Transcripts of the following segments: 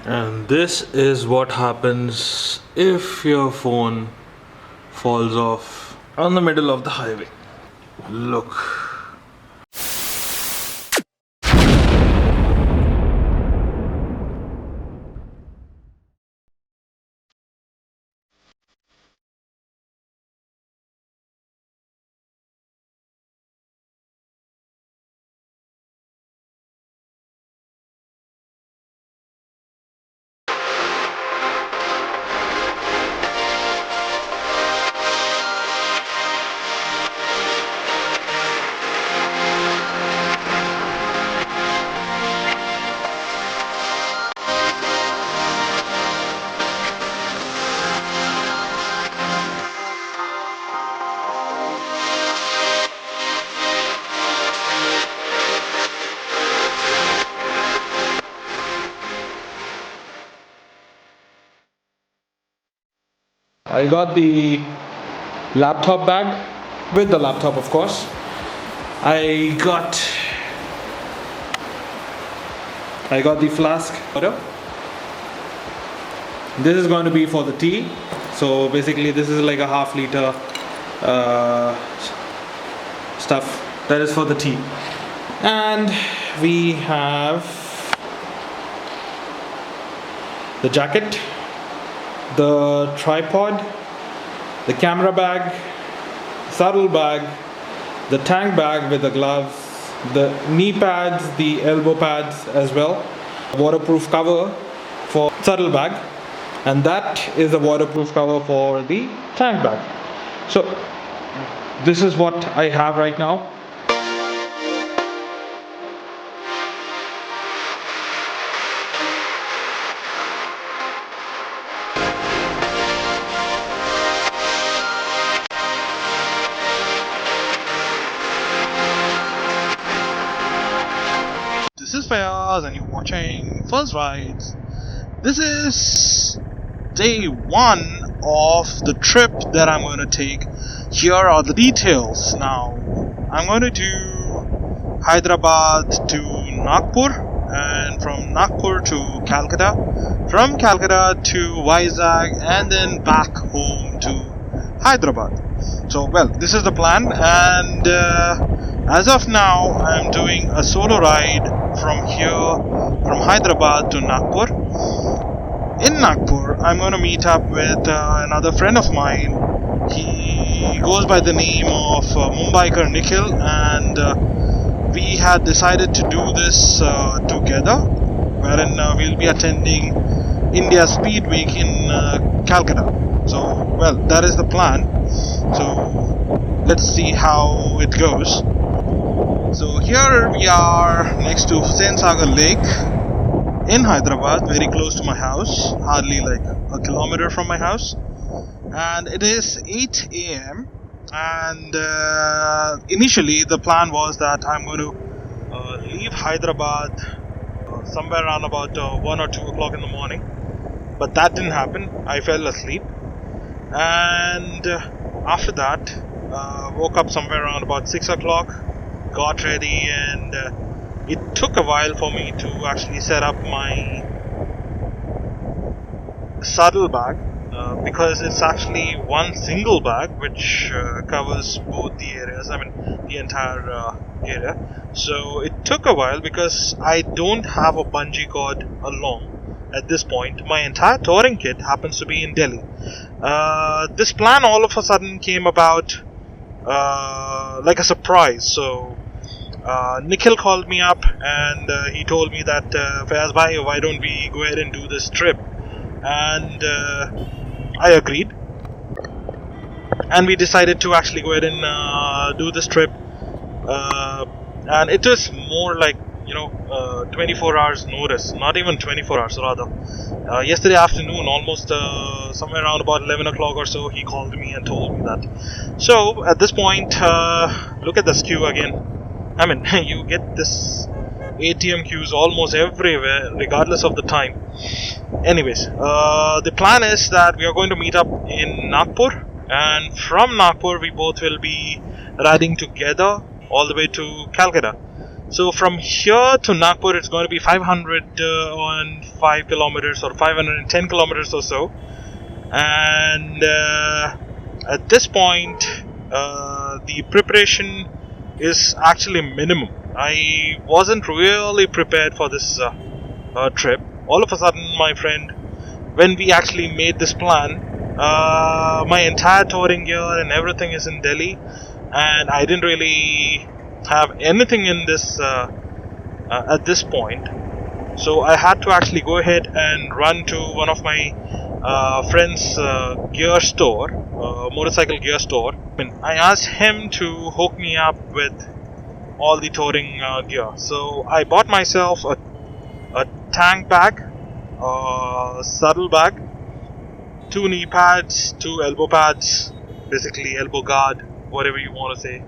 And this is what happens if your phone falls off on the middle of the highway. Look. I got the laptop bag with the laptop, of course. I got the flask. This is going to be for the tea. So basically, this is like a half liter stuff that is for the tea. And we have the jacket, the tripod, the camera bag, saddle bag, the tank bag with the gloves, the knee pads, the elbow pads as well, waterproof cover for saddle bag, and that is a waterproof cover for the tank bag. So this is what I have right now. This is Fayaz and you're watching First Rides. This is day one of the trip that I'm going to take. Here are the details. Now, I'm going to do Hyderabad to Nagpur, and from Nagpur to Calcutta, from Calcutta to Vizag, and then back home to Hyderabad. So, well, this is the plan, and as of now, I'm doing a solo ride from here, from Hyderabad to Nagpur. In Nagpur, I'm going to meet up with another friend of mine. He goes by the name of Mumbiker Nikhil, and we had decided to do this together, wherein we'll be attending India Speed Week in Calcutta. So, well, that is the plan. So, let's see how it goes. So here we are next to Hussain Sagar Lake in Hyderabad, very close to my house, hardly like a kilometer from my house. And it is 8 a.m. and initially the plan was that I'm going to leave Hyderabad somewhere around about 1 or 2 o'clock in the morning. But that didn't happen. I fell asleep. And after that, woke up somewhere around about 6 o'clock. Got ready, and it took a while for me to actually set up my saddle bag because it's actually one single bag which covers both the areas, the entire area. So it took a while because I don't have a bungee cord along at this point. My entire touring kit happens to be in Delhi. This plan all of a sudden came about like a surprise. So Nikhil called me up and he told me that Fayaz bhai, why don't we go ahead and do this trip? And I agreed, and we decided to actually go ahead and do this trip. And it was more like 24 hours notice, not even 24 hours rather. Yesterday afternoon, almost somewhere around about 11 o'clock or so, he called me and told me that. So at this point, look at this queue again. You get this ATM queues almost everywhere, regardless of the time. Anyways, the plan is that we are going to meet up in Nagpur, and from Nagpur we both will be riding together all the way to Calcutta. So from here to Nagpur, it's going to be 505 kilometers or 510 kilometers or so. And at this point, the preparation is actually minimum. I wasn't really prepared for this trip. All of a sudden, my friend, when we actually made this plan, my entire touring gear and everything is in Delhi, and I didn't really have anything in this at this point. So I had to actually go ahead and run to one of my friend's gear store, motorcycle gear store. I asked him to hook me up with all the touring gear. So I bought myself a tank bag, saddle bag, 2 knee pads, 2 elbow pads, basically elbow guard, whatever you want to say.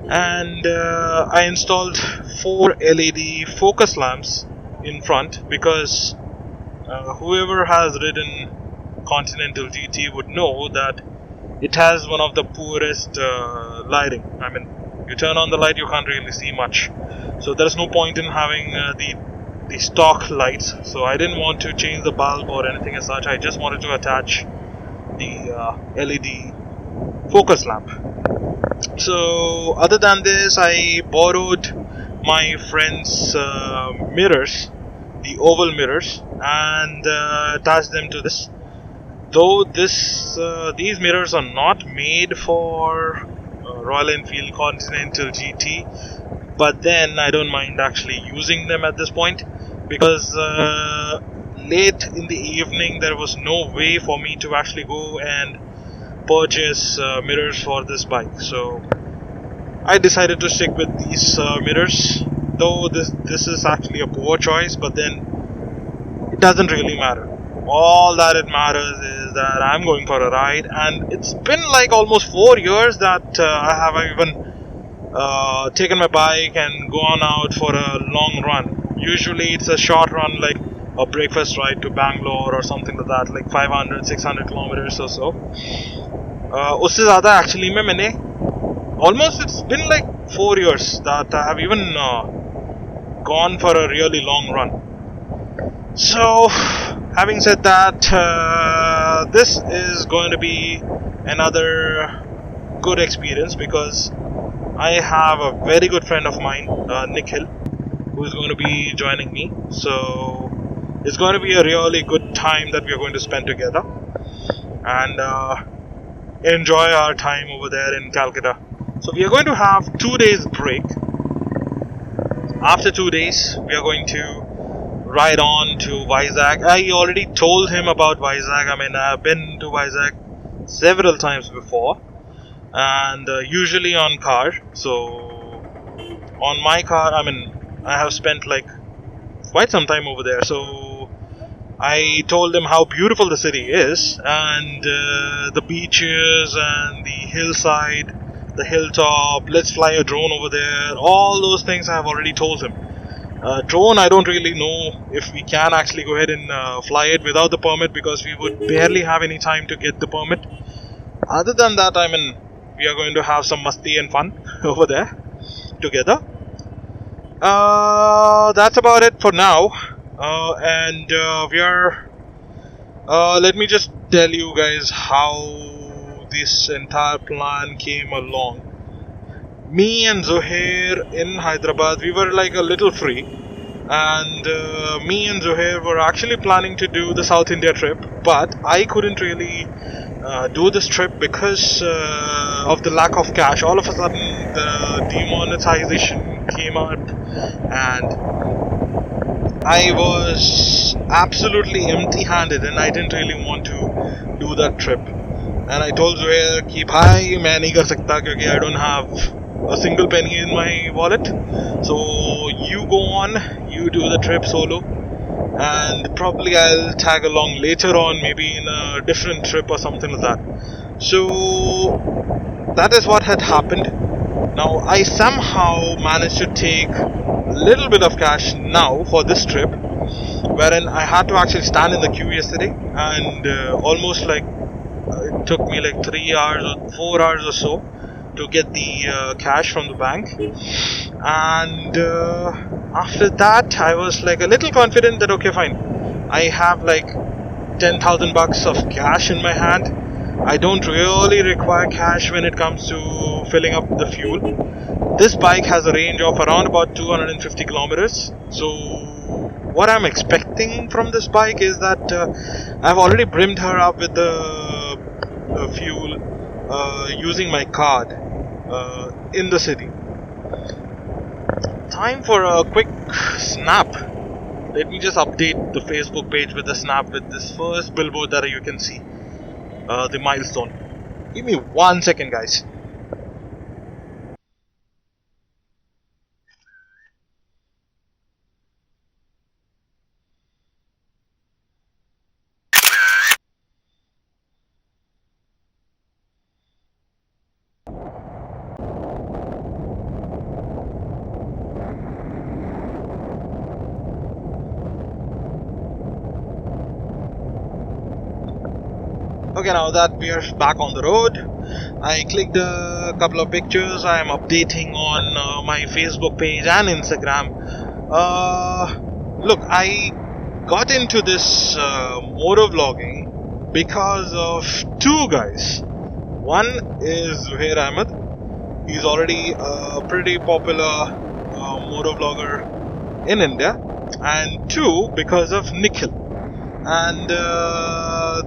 And I installed 4 LED focus lamps in front, because whoever has ridden Continental GT would know that it has one of the poorest lighting. I mean, you turn on the light, you can't really see much. So there's no point in having the stock lights. So I didn't want to change the bulb or anything as such. I just wanted to attach the LED focus lamp. So other than this, I borrowed my friend's mirrors, the oval mirrors, and attached them to this. Though these mirrors are not made for Royal Enfield Continental GT, but then I don't mind actually using them at this point, because late in the evening there was no way for me to actually go and purchase mirrors for this bike. So I decided to stick with these mirrors, though this is actually a poor choice, but then it doesn't really matter. All that it matters is that I'm going for a ride, and it's been like almost 4 years that I have even taken my bike and gone out for a long run. Usually it's a short run, like a breakfast ride to Bangalore or something like that, like 500-600 kilometers or so. उससे ज़्यादा actually में मैंने almost, it's been like 4 years that I have even gone for a really long run. So, having said that, this is going to be another good experience, because I have a very good friend of mine, Nikhil, who is going to be joining me. So, it's going to be a really good time that we are going to spend together and enjoy our time over there in Calcutta. So, we are going to have 2 days break. After 2 days, we are going to ride on to Vizag. I already told him about Vizag. I mean, I've been to Vizag several times before, and usually on car. So on my car, I mean, I have spent like quite some time over there. So I told him how beautiful the city is, and the beaches and the hillside, the hilltop. Let's fly a drone over there. All those things I have already told him. Drone, I don't really know if we can actually go ahead and fly it without the permit, because we would barely have any time to get the permit. Other than that, I mean, we are going to have some masti and fun over there together. That's about it for now. And we are... let me just tell you guys how this entire plan came along. Me and Zohair in Hyderabad, we were like a little free, and me and Zohair were actually planning to do the South India trip, but I couldn't really do this trip because of the lack of cash. All of a sudden the demonetization came out, and I was absolutely empty-handed, and I didn't really want to do that trip. And I told Zohair कि भाई मैं नहीं कर सकता क्योंकि I don't have a single penny in my wallet. So you go on, you do the trip solo, and probably I'll tag along later on, maybe in a different trip or something like that. So that is what had happened. Now I somehow managed to take a little bit of cash now for this trip, wherein I had to actually stand in the queue yesterday, and almost like it took me like 3 hours or 4 hours or so to get the cash from the bank. And after that, I was like a little confident that okay, fine, I have like 10,000 bucks of cash in my hand. I don't really require cash when it comes to filling up the fuel. This bike has a range of around about 250 kilometers. So what I'm expecting from this bike is that I've already brimmed her up with the fuel using my card in the city. Time for a quick snap. Let me just update the Facebook page with the snap with this first billboard that you can see, the milestone. Give me 1 second, guys. Okay, now that we are back on the road, I clicked a couple of pictures. I am updating on my Facebook page and Instagram. Look, I got into this motovlogging because of two guys. One is Zuhair Ahmed. He's already a pretty popular motovlogger in India. And two, because of Nikhil. And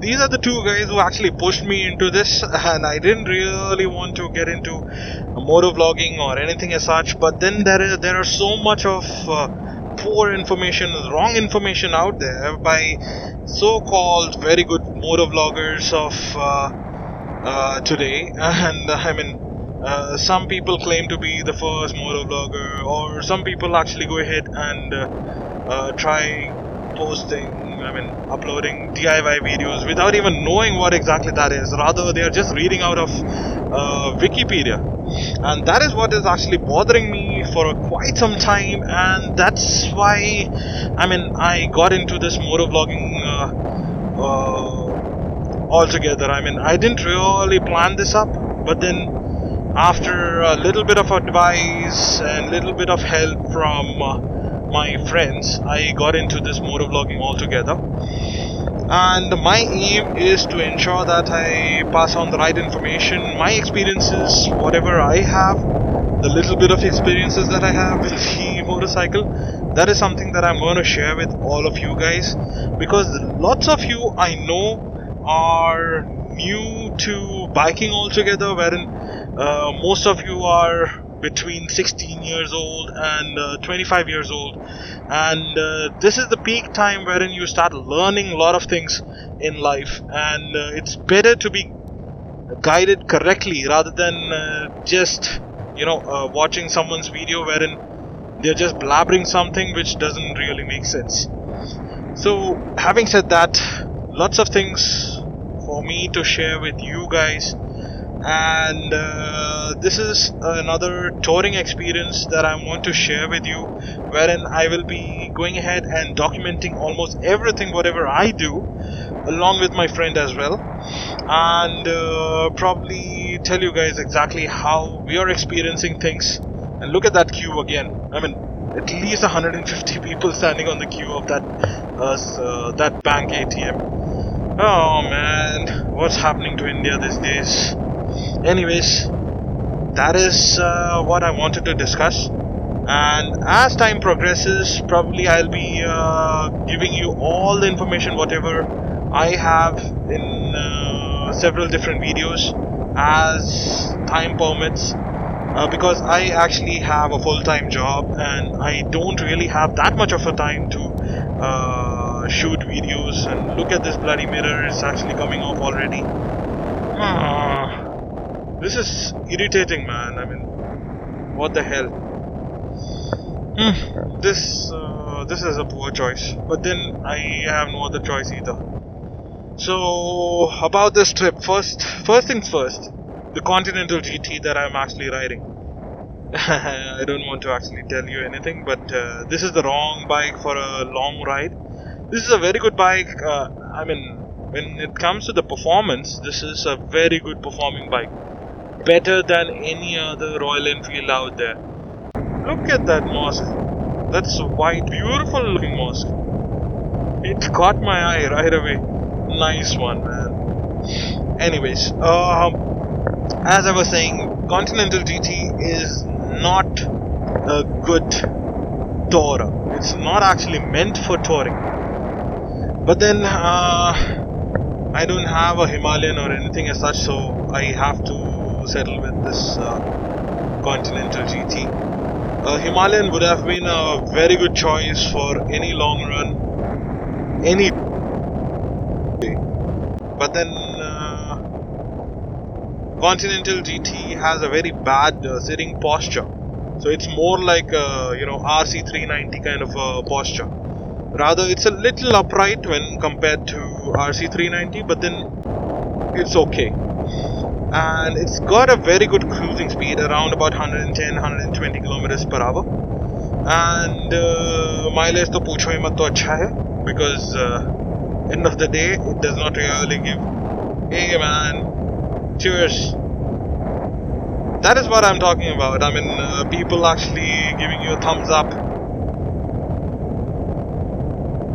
these are the two guys who actually pushed me into this, and I didn't really want to get into motovlogging or anything as such, but then there are so much of poor information, wrong information out there by so-called very good motovloggers of today. And I mean, some people claim to be the first motovlogger, or some people actually go ahead and try uploading DIY videos without even knowing what exactly that is. Rather, they are just reading out of Wikipedia, and that is what is actually bothering me for quite some time. And that's why I got into this motovlogging altogether. I didn't really plan this up, but then after a little bit of advice and little bit of help from my friends, I got into this motovlogging altogether. And my aim is to ensure that I pass on the right information, my experiences, whatever I have, the little bit of experiences that I have with the motorcycle. That is something that I'm going to share with all of you guys, because lots of you I know are new to biking altogether, wherein most of you are between 16 years old and 25 years old, and this is the peak time wherein you start learning a lot of things in life, and it's better to be guided correctly rather than just watching someone's video wherein they're just blabbering something which doesn't really make sense. So having said that, lots of things for me to share with you guys. And this is another touring experience that I want to share with you, wherein I will be going ahead and documenting almost everything whatever I do, along with my friend as well, and probably tell you guys exactly how we are experiencing things. And look at that queue again. At least 150 people standing on the queue of that bank ATM. Oh man, what's happening to India these days? Anyways, that is what I wanted to discuss, and as time progresses, probably I'll be giving you all the information whatever I have in several different videos as time permits, because I actually have a full-time job and I don't really have that much of a time to shoot videos. And look at this bloody mirror, it's actually coming off already. This is irritating, man. What the hell? This is a poor choice, but then I have no other choice either. So about this trip, first things first, the Continental GT that I'm actually riding. I don't want to actually tell you anything, but this is the wrong bike for a long ride. This is a very good bike. When it comes to the performance, this is a very good performing bike. better than any other Royal Enfield out there. Look at that mosque. That's a white, beautiful looking mosque. It caught my eye right away. Nice one, man. Anyways, as I was saying, Continental GT is not a good tourer. It's not actually meant for touring. But then, I don't have a Himalayan or anything as such, so I have to settle with this Continental GT. Himalayan would have been a very good choice for any long run, any day. But then Continental GT has a very bad sitting posture, so it's more like a RC390 kind of a posture. Rather, it's a little upright when compared to RC390, but then it's okay. And it's got a very good cruising speed, around about 110-120 kilometers per hour. And mileage to pucho hi mat, to acha hai, because end of the day it does not really give. Hey man, cheers. That is what I'm talking about. I mean, people actually giving you a thumbs up.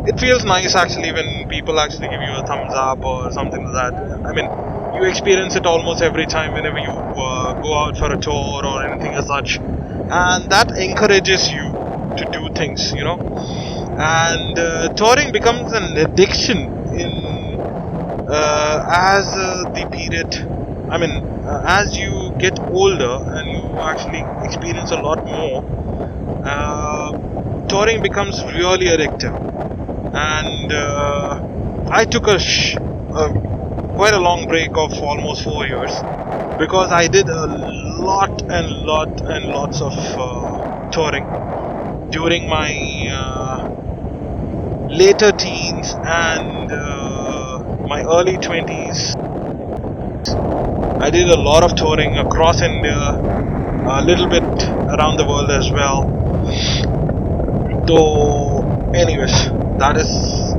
It feels nice actually when people actually give you a thumbs up or something like that. I mean, you experience it almost every time whenever you go out for a tour or anything as such, and that encourages you to do things, and touring becomes an addiction in as the period, as you get older and you actually experience a lot more, touring becomes really addictive. And I took quite a long break of almost 4 years, because I did a lots of touring during my later teens and my early 20s. I did a lot of touring across India, a little bit around the world as well. So anyways, that is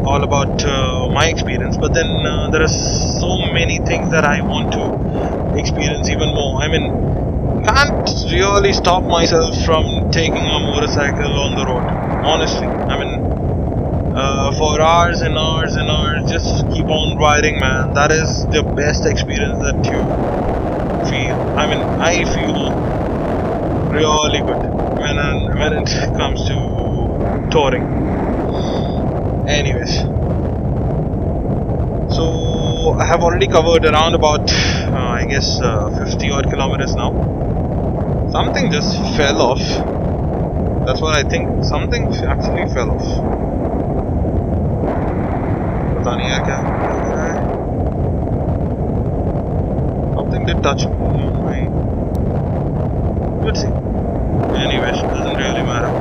all about my experience. But then there are so many things that I want to experience even more. I mean, can't really stop myself from taking a motorcycle on the road, honestly. I mean, for hours and hours and hours, just keep on riding, man. That is the best experience that you feel. I mean, I feel really good when it comes to touring. Anyways, so I have already covered around about I guess 50 odd kilometers now. Something just fell off. That's what I think. Something actually fell off. पता नहीं यार क्या हो रहा है. Something did touch me. Let's see. Anyways, doesn't really matter.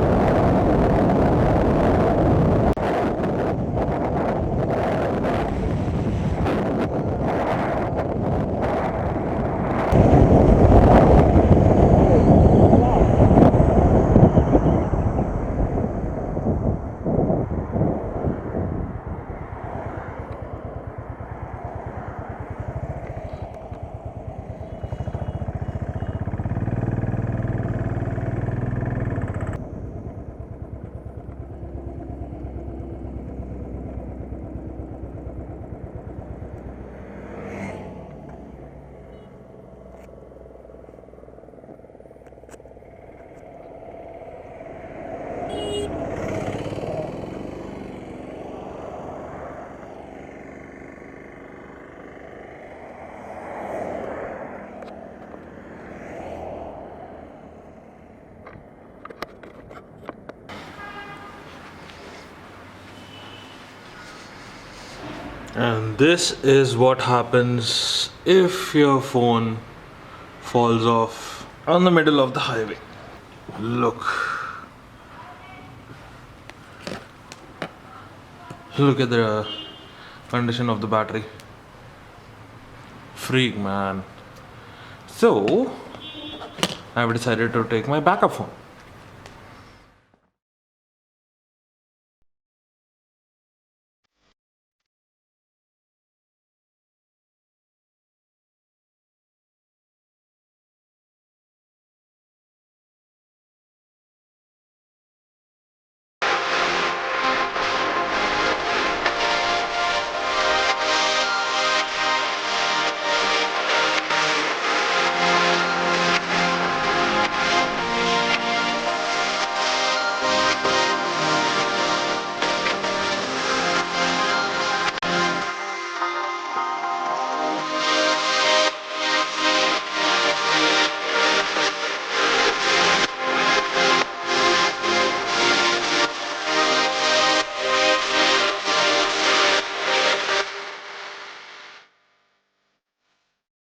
And this is what happens if your phone falls off on the middle of the highway. Look at the condition of the battery. Freak, man. So I've decided to take my backup phone.